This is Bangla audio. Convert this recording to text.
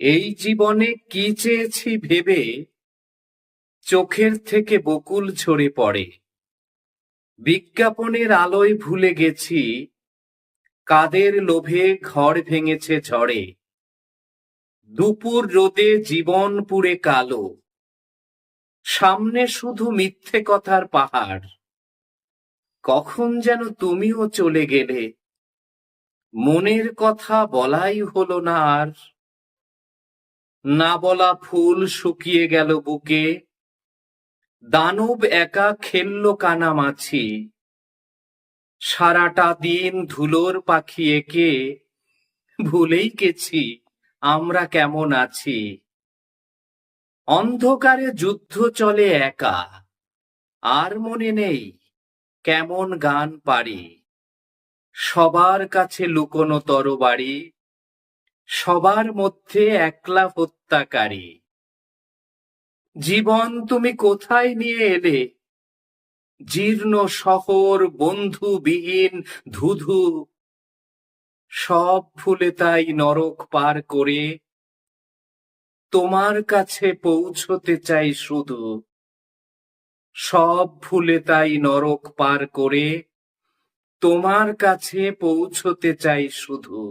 এই জীবনে কি চেয়েছি ভেবে চোখের থেকে বকুল ঝরে পড়ে। বিজ্ঞাপনের আলোয় ভুলে গেছি কাদের লোভে ঘর ভেঙেছে ঝড়ে। দুপুর রোদে জীবন পুড়ে কালো, সামনে শুধু মিথ্যে কথার পাহাড়। কখন যেন তুমিও চলে গেলে, মনের কথা বলাই হলো না আর। না বলা ফুল শুকিয়ে গেল বুকে, দানব একা খেললো কানামাছি। সারাটা দিন ধুলোর পাখি এঁকে ভুলেই গেছি আমরা কেমন আছি। অন্ধকারে যুদ্ধ চলে একা, আর মনে নেই কেমন গান পারি। সবার কাছে লুকোনো তরবারি, সবার মধ্যে একলা হত্যাকারী। জীবন তুমি কোথায় নিয়ে এলে, জীর্ণ শহর বন্ধুবিহীন ধুধু। সব ভুলে তাই নরক পার করে তোমার কাছে পৌঁছতে চাই শুধু। সব ভুলে তাই নরক পার করে তোমার কাছে পৌঁছতে চাই শুধু।